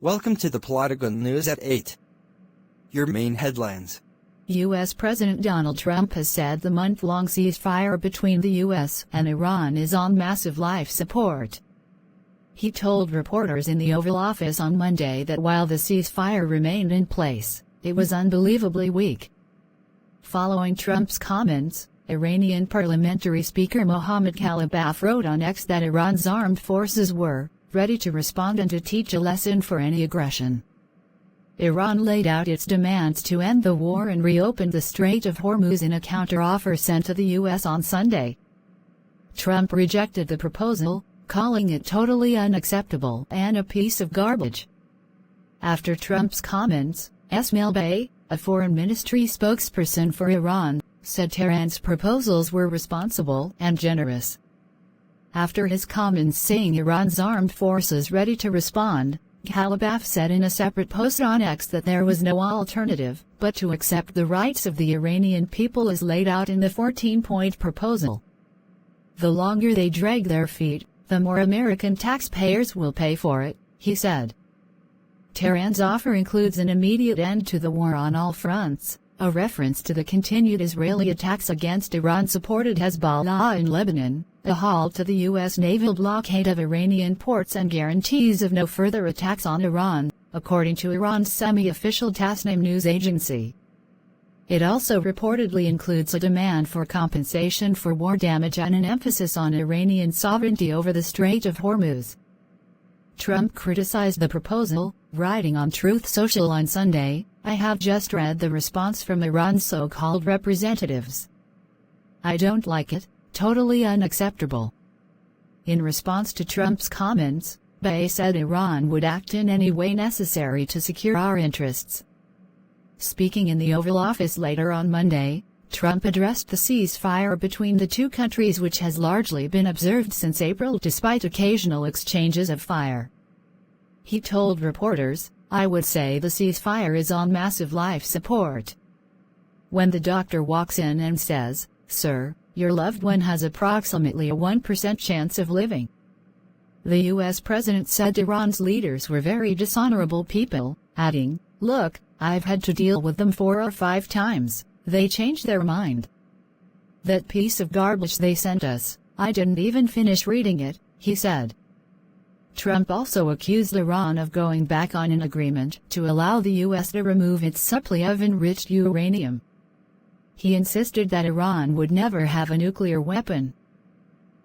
Welcome to the Plotagon News at 8. Your main headlines. U.S. President Donald Trump has said the month-long ceasefire between the U.S. and Iran is on massive life support. He told reporters in the Oval Office on Monday that while the ceasefire remained in place, it was unbelievably weak. Following Trump's comments, Iranian parliamentary speaker Mohammad Khalibaf wrote on X that Iran's armed forces were ready to respond and to teach a lesson for any aggression. Iran laid out its demands to end the war and reopened the Strait of Hormuz in a counteroffer sent to the U.S. on Sunday. Trump rejected the proposal, calling it totally unacceptable and a piece of garbage. After Trump's comments, Esmail Bey, a foreign ministry spokesperson for Iran, said Tehran's proposals were responsible and generous. After his comments saying Iran's armed forces ready to respond, Khalibaf said in a separate post on X that there was no alternative but to accept the rights of the Iranian people as laid out in the 14-point proposal. The longer they drag their feet, the more American taxpayers will pay for it, he said. Tehran's offer includes an immediate end to the war on all fronts, a reference to the continued Israeli attacks against Iran-supported Hezbollah in Lebanon, a halt to the U.S. naval blockade of Iranian ports and guarantees of no further attacks on Iran, according to Iran's semi-official Tasnim news agency. It also reportedly includes a demand for compensation for war damage and an emphasis on Iranian sovereignty over the Strait of Hormuz. Trump criticized the proposal, writing on Truth Social on Sunday, "I have just read the response from Iran's so-called representatives. I don't like it, totally unacceptable." In response to Trump's comments, Bey said Iran would act in any way necessary to secure our interests. Speaking in the Oval Office later on Monday, Trump addressed the ceasefire between the two countries, which has largely been observed since April despite occasional exchanges of fire. He told reporters, "I would say the ceasefire is on massive life support. When the doctor walks in and says, 'Sir, your loved one has approximately a 1% chance of living.'" The U.S. president said Iran's leaders were very dishonorable people, adding, "Look, I've had to deal with them 4 or 5 times. They changed their mind. That piece of garbage they sent us, I didn't even finish reading it," he said. Trump also accused Iran of going back on an agreement to allow the U.S. to remove its supply of enriched uranium. He insisted that Iran would never have a nuclear weapon.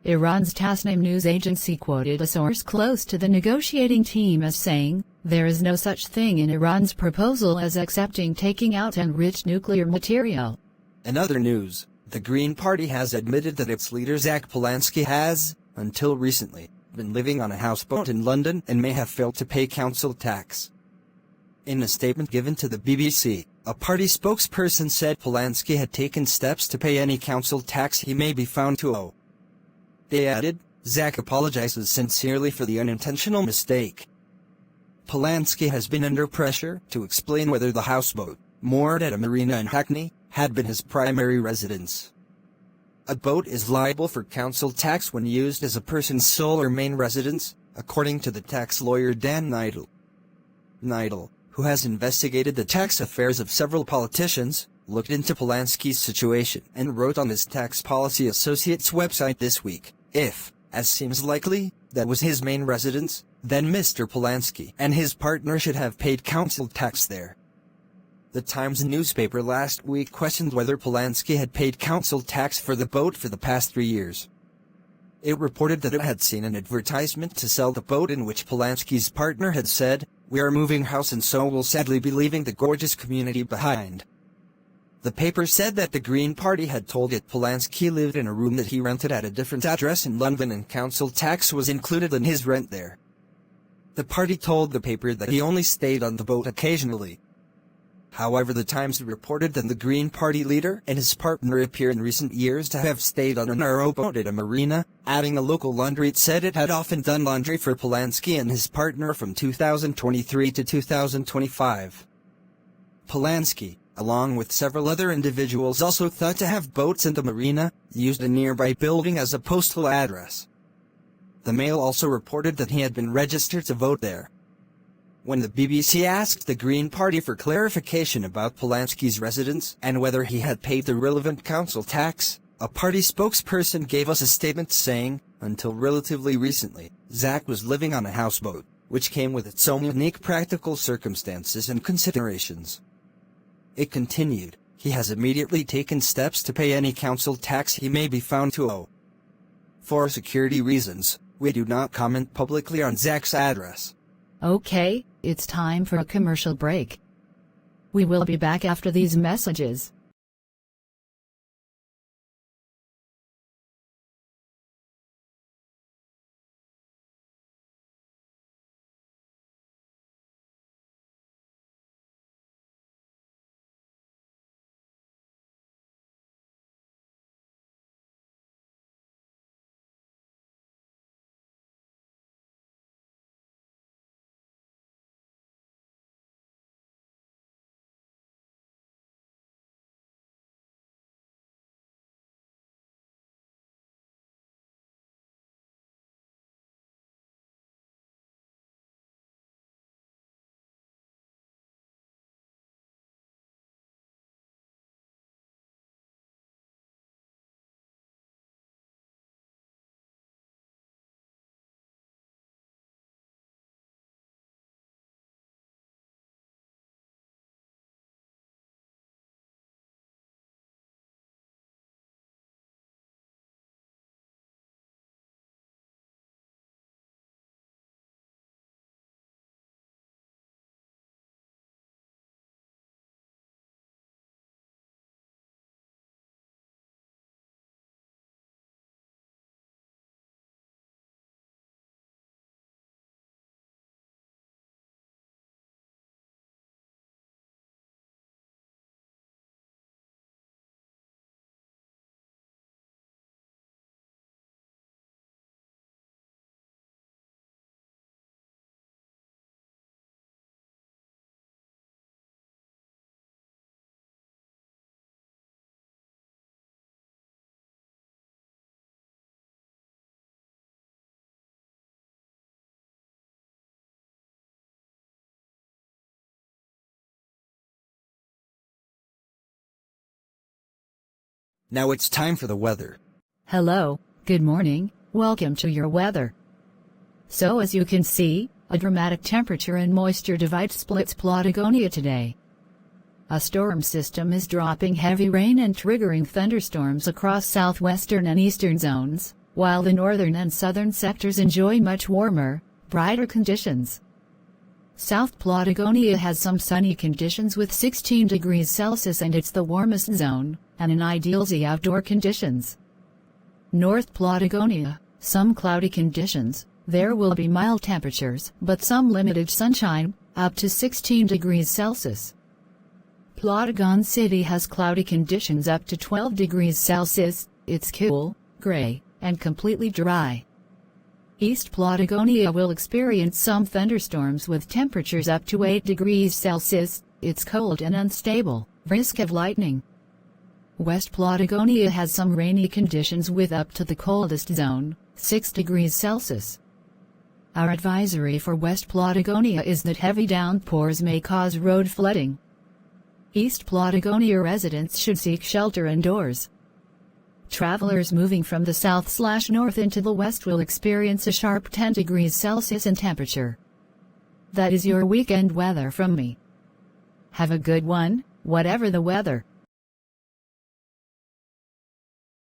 Iran's Tasnim news agency quoted a source close to the negotiating team as saying, "There is no such thing in Iran's proposal as accepting taking out enriched nuclear material." In other news, the Green Party has admitted that its leader Zach Polanski has, until recently, been living on a houseboat in London and may have failed to pay council tax. In a statement given to the BBC, a party spokesperson said Polanski had taken steps to pay any council tax he may be found to owe. They added, "Zach apologizes sincerely for the unintentional mistake." Polanski has been under pressure to explain whether the houseboat, moored at a marina in Hackney, had been his primary residence. A boat is liable for council tax when used as a person's sole or main residence, according to the tax lawyer Dan Neidl. Neidl, who has investigated the tax affairs of several politicians, looked into Polanski's situation and wrote on his Tax Policy Associates website this week, "If, as seems likely, that was his main residence, then Mr. Polanski and his partner should have paid council tax there." The Times newspaper last week questioned whether Polanski had paid council tax for the boat for the past 3 years. It reported that it had seen an advertisement to sell the boat in which Polanski's partner had said, "We are moving house and so will sadly be leaving the gorgeous community behind." The paper said that the Green Party had told it Polanski lived in a room that he rented at a different address in London and council tax was included in his rent there. The party told the paper that he only stayed on the boat occasionally. However, the Times reported that the Green Party leader and his partner appear in recent years to have stayed on a narrow boat at a marina, adding a local laundry said it had often done laundry for Polanski and his partner from 2023 to 2025. Polanski, along with several other individuals also thought to have boats in the marina, used a nearby building as a postal address. The Mail also reported that he had been registered to vote there. When the BBC asked the Green Party for clarification about Polanski's residence and whether he had paid the relevant council tax, a party spokesperson gave us a statement saying, until relatively recently, Zach was living on a houseboat, which came with its own unique practical circumstances and considerations. It continued, he has immediately taken steps to pay any council tax he may be found to owe. For security reasons, we do not comment publicly on Zach's address. Okay, it's time for a commercial break. We will be back after these messages. Now it's time for the weather. Hello, good morning, welcome to your weather. So as you can see, a dramatic temperature and moisture divide splits Plotagonia today. A storm system is dropping heavy rain and triggering thunderstorms across southwestern and eastern zones, while the northern and southern sectors enjoy much warmer, brighter conditions. South Plotagonia has some sunny conditions with 16 degrees Celsius and it's the warmest zone, and in ideal outdoor conditions. North Plotagonia, some cloudy conditions, there will be mild temperatures but some limited sunshine, up to 16 degrees Celsius. Plotagon City has cloudy conditions up to 12 degrees Celsius, it's cool, gray, and completely dry. East Plotagonia will experience some thunderstorms with temperatures up to 8 degrees Celsius, it's cold and unstable, risk of lightning. West Plotagonia has some rainy conditions with up to the coldest zone, 6 degrees Celsius. Our advisory for West Plotagonia is that heavy downpours may cause road flooding. East Plotagonia residents should seek shelter indoors. Travelers moving from the south/north into the west will experience a sharp 10 degrees Celsius in temperature. That is your weekend weather from me. Have a good one, whatever the weather.